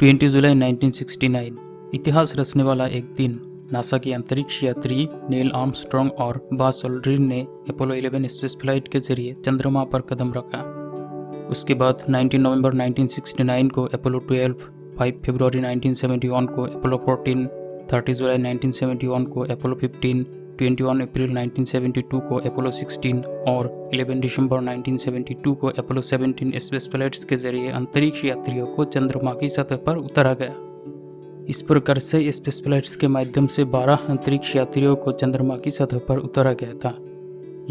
20 जुलाई 1969 इतिहास रचने वाला एक दिन। नासा के अंतरिक्ष यात्री नील आर्मस्ट्रॉन्ग और बज़ ऑल्ड्रिन ने अपोलो 11 स्पेस फ्लाइट के जरिए चंद्रमा पर कदम रखा। उसके बाद 19 नवंबर 1969 को अपोलो 12, 5 फरवरी 1971 को अपोलो 14, 30 जुलाई 1971 को अपोलो 15, 21 अप्रैल 1972 को अपोलो 16 और 11 दिसंबर 1972 को अपोलो 17 स्पेस फ्लाइट्स के जरिए अंतरिक्ष यात्रियों को चंद्रमा की सतह पर उतारा गया। इस प्रकार से स्पेस फ्लाइट्स के माध्यम से 12 अंतरिक्ष यात्रियों को चंद्रमा की सतह पर उतारा गया था।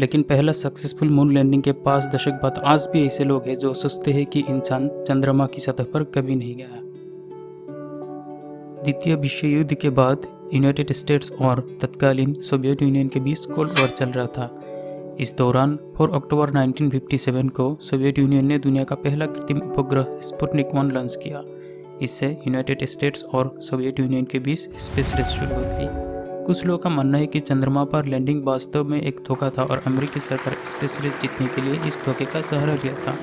लेकिन पहला सक्सेसफुल मून लैंडिंग के 5 दशक बाद आज भी ऐसे लोग हैं जो सोचते हैं कि इंसान चंद्रमा की सतह पर कभी नहीं गया। द्वितीय विश्व युद्ध के बाद यूनाइटेड स्टेट्स और तत्कालीन सोवियत यूनियन के बीच कोल्ड वॉर चल रहा था। इस दौरान 4 अक्टूबर 1957 को सोवियत यूनियन ने दुनिया का पहला कृत्रिम उपग्रह स्पुतनिक 1 लॉन्च किया। इससे यूनाइटेड स्टेट्स और सोवियत यूनियन के बीच स्पेस रेस शुरू हो गई। कुछ लोगों का मानना है कि चंद्रमा पर लैंडिंग वास्तव में एक धोखा था और अमेरिकी सरकार स्पेस रेस जीतने के लिए इस धोखे का सहारा लिया था।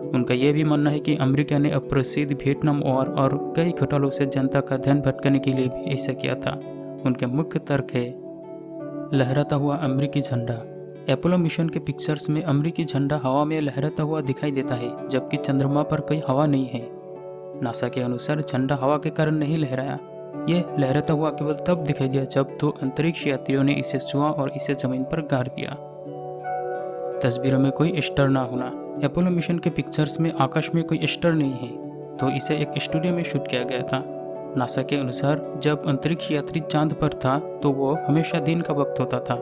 उनका यह भी मानना है कि अमेरिका ने अप्रसिद्ध वियतनाम वॉर और कई घोटालों से जनता का ध्यान भटकाने के लिए भी ऐसा किया था। उनके मुख्य तर्क है लहराता हुआ अमेरिकी झंडा। अपोलो मिशन के पिक्चर्स में अमेरिकी झंडा हवा में लहराता हुआ दिखाई देता है, जबकि चंद्रमा पर कोई हवा नहीं है। नासा के अनुसार झंडा हवा के कारण नहीं लहराया। यह लहराता हुआ केवल तब दिखाई दिया जब 2 अंतरिक्ष यात्रियों ने इसे छुआ और इसे जमीन पर गाड़ दिया। तस्वीरों में कोई स्टार ना होना। अपोलो मिशन के पिक्चर्स में आकाश में कोई स्टार नहीं है, तो इसे एक स्टूडियो में शूट किया गया था। नासा के अनुसार जब अंतरिक्ष यात्री चांद पर था तो वो हमेशा दिन का वक्त होता था।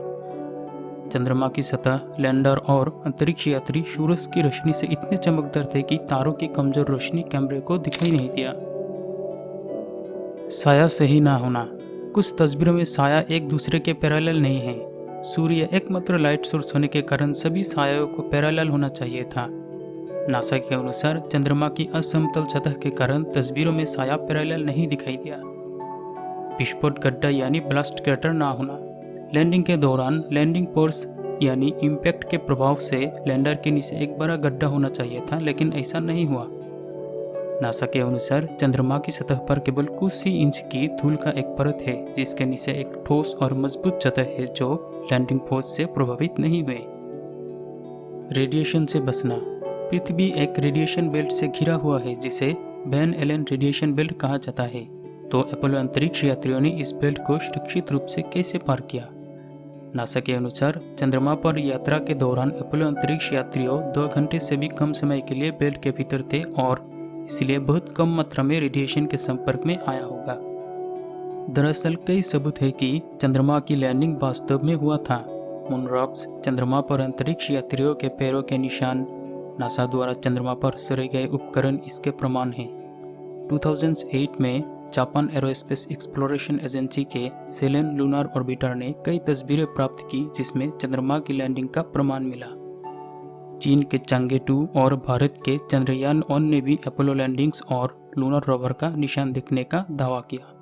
चंद्रमा की सतह, लैंडर और अंतरिक्ष यात्री सूरज की रोशनी से इतने चमकदार थे कि तारों की कमजोर रोशनी कैमरे को दिखाई नहीं दिया। साया सही ना होना। कुछ तस्वीरों में साया एक दूसरे के पैरेलल नहीं है। सूर्य एकमात्र लाइट सोर्स होने के कारण सभी सायों को पैरेलल होना चाहिए था। नासा के अनुसार चंद्रमा की असमतल सतह के कारण तस्वीरों में साया पैरेलल नहीं दिखाई दिया। विस्फोट गड्ढा यानी ब्लास्ट क्रैटर ना होना। लैंडिंग के दौरान लैंडिंग फोर्स यानी इम्पैक्ट के प्रभाव से लैंडर के नीचे एक बड़ा गड्ढा होना चाहिए था, लेकिन ऐसा नहीं हुआ। नासा के अनुसार चंद्रमा की सतह पर केवल कुछ ही इंच की धूल का एक परत है, जिसके नीचे एक ठोस और मजबूत सतह है जो लैंडिंग फोर्स से प्रभावित नहीं हुए। रेडिएशन से बचना। पृथ्वी एक रेडिएशन बेल्ट से घिरा हुआ है जिसे वैन एलन रेडिएशन बेल्ट कहा जाता है। तो अपोलो अंतरिक्ष यात्रियों ने इस बेल्ट को सुरक्षित रूप से कैसे पार किया? नासा के अनुसार चंद्रमा पर यात्रा के दौरान अपोलो अंतरिक्ष यात्रियों 2 घंटे से भी कम समय के लिए बेल्ट के भीतर थे और इसलिए बहुत कम मात्रा में रेडिएशन के संपर्क में आया होगा। दरअसल कई सबूत है कि चंद्रमा की लैंडिंग वास्तव में हुआ था। मून रॉक्स, चंद्रमा पर अंतरिक्ष यात्रियों के पैरों के निशान, नासा द्वारा चंद्रमा पर सरे गए उपकरण इसके प्रमाण हैं। 2008 में जापान एरोस्पेस एक्सप्लोरेशन एजेंसी के सेलेन लूनार ऑर्बिटर ने कई तस्वीरें प्राप्त की जिसमें चंद्रमा की लैंडिंग का प्रमाण मिला। चीन के चांगे 2 और भारत के चंद्रयान 1 ने भी अपोलो लैंडिंग्स और लूनर रोवर का निशान दिखने का दावा किया।